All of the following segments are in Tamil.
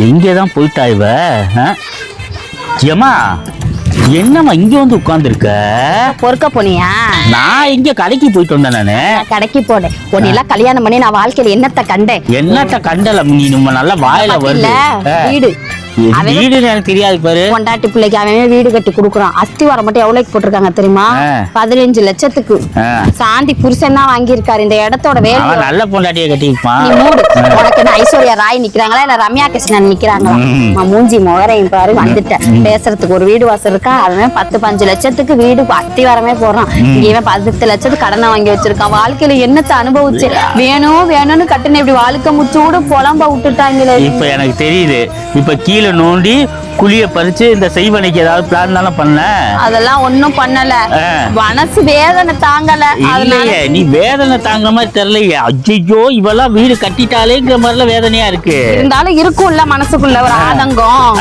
எங்கேதான் போயிட்டா இவ? ஏமா என்னம்மா இங்க வந்து உட்கார்ந்துருக்க? பொறுக்க போனியா? நான் இங்க கடைக்கு போயிட்டு வந்தேன் நானு. கடைக்கு போனேன். உன்னையெல்லாம் கல்யாணம் பண்ணி நான் வாழ்க்கையில என்னத்த கண்டேன்? என்னத்த கண்டல நீ? நம்ம நல்லா வாயில வருது. வீடு வீடு எனக்கு தெரியாது பாரு. பொண்டாட்டி பிள்ளைக்கு அவன் வீடு கட்டி குடுக்குறான். அஸ்திவாரம் மட்டும் எவ்வளவுக்கு போட்டிருக்காங்க தெரியுமா? 15 லட்சத்துக்கு. சாந்தி புருஷன் தான் வாங்கியிருக்காரு இந்த இடத்தோட வேலை. நல்ல பொண்டாட்டியை கட்டிப்பான். நீ மூடு. உனக்கு என்ன ஐஸ்வர்யா ராய் நிக்கிறாங்களா இல்ல ரம்யா கிருஷ்ணன் நிக்கிறாங்களா? மூஞ்சி முகரையும் பாரு. வந்துட்டேன் பேசுறதுக்கு ஒரு வீடு வாசல் இருக்கா. அவன் 10-15 லட்சத்துக்கு வீடு அஸ்திவாரமே போடுறான். இவன் 10 லட்சத்துக்கு கடனை வாங்கி வச்சிருக்கான். வாழ்க்கையில என்னத்தை அனுபவிச்சு வேணும் வேணும்னு கட்டுன இப்படி வாழ்க்கை முச்சோடு புலம்ப விட்டுட்டாங்களே. இப்ப எனக்கு தெரியுது. இப்ப கீழே நோண்டி குழிய பறிச்சு இந்த செய்வனைக்கு ஏதாவது பிளான் தானே பண்ண? அதெல்லாம் ஒண்ணும் பண்ணல. மனசு வேதனை தாங்கல. இல்லையே நீ வேதனை தாங்குற மாதிரி தெரியலையே. ஐயோ இவெல்லாம் வீடு கட்டிட்டாலேங்கிற மாதிரிலாம் வேதனையா இருக்கு. இருந்தாலும் இருக்கும்ல மனசுக்குள்ள ஒரு ஆதங்கம்.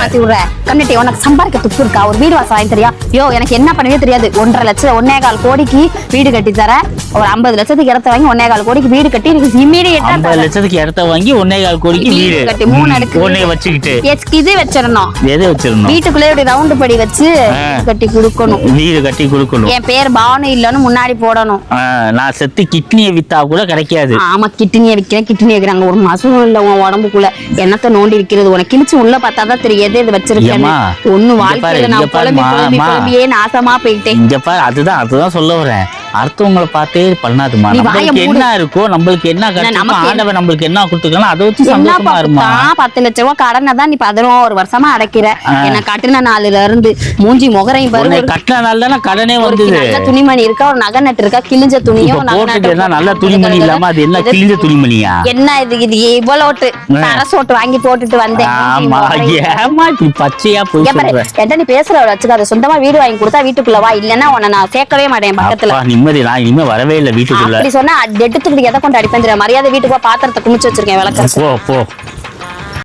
மாத்தி விடுற கம்யூனிட்டி உனக்கு சம்பாதிக்க துப்பு இருக்கா? ஒரு வீடு வாசல் வாங்கி தெரியா? யோ எனக்கு என்ன பண்ணவே தெரியாது. 1.5 லட்சம் 1.25 கோடிக்கு வீடு கட்டி தர. ஒரு 50 லட்சத்துக்கு இடத்த வாங்கி 1.25 கோடிக்கு வீடு கட்டி இமீடியட்டா 50 லட்சத்துக்கு இடத்த வாங்கி 1.25 கோடிக்கு வீடு கட்டி 3 அடுக்கு ஒண்ணே வச்சுக்கிட்டு இது வச்சிரணும். எது வச்சிரணும்? வீட்டுக்குள்ளே இப்படி ரவுண்ட் படி வச்சு கட்டி கொடுக்கணும். வீடு கட்டி கொடுக்கணும். என் பேர் பானு இல்லன்னு முன்னாடி போடணும். நான் செத்து கிட்னியை வித்தா கூட கிடைக்காது. ஆமா கிட்னியை விக்கிறேன். கிட்னி வைக்கிறாங்க. ஒரு மாசம் இல்ல உன் உடம்புக்குள்ள என்னத்த நோண்டி இருக்கிறது. உனக்கு கிழிச்சு உள்ள பார்த்தாதான் தெரியும் எது எது வச்சிருக்கேன். ஒண்ணு வாழ்க்கையில நான் குழம்பியே நாசமா போயிட்டேன். இங்க பாரு அதுதான் சொல்ல வரேன். அடுத்தவங்களை பார்த்தே பண்ணாதுமா. நம்மளுக்கு என்ன இருக்கோ நம்மளுக்கு என்ன ஆண்டவன் நம்மளுக்கு என்ன கொடுத்துருக்கானோ அதை வச்சு சந்தோஷமா இருமா. 10 லட்சம் ரூபாய் கடனை தான் நீ 11 வருஷமா அடைக்கிற. என்ன கட்டின நாள்ல இருந்து மூஞ்சி முகரையும் பாரு. கட்டின நாள் தானே கடனே வந்தது. நல்ல துணிமணி இருக்கா? ஒரு நகை நட்டு இருக்கா? கிழிஞ்ச துணியும் நல்ல துணிமணி இல்லாம அது என்ன கிழிஞ்ச துணிமணியா? என்ன இது இவ்வளோட்டு அரசோட்டு வாங்கி போட்டுட்டு வந்தேன். ஆமா ஏமா இப்படி பச்சையா போய் என்கிட்ட நீ பேசுற வச்சுக்காத. சொந்தமா வீடு வாங்கி கொடுத்தா வீட்டுக்குள்ள வா. இல்லன்னா உன்னை நான் சேர்க்கவே மாட்டேன் பக்கத்துல. நிம்மதி நான் இனிமே வரவே இல்லை வீட்டுக்குள்ள. அப்படி சொன்னா எடுத்துக்கிட்டு எதை கொண்டு அடிப்பேன். மரியாதை வீட்டுக்கு பாத்திரத்தை குமிச்சு வச்சிருக்கேன் விளக்க. போ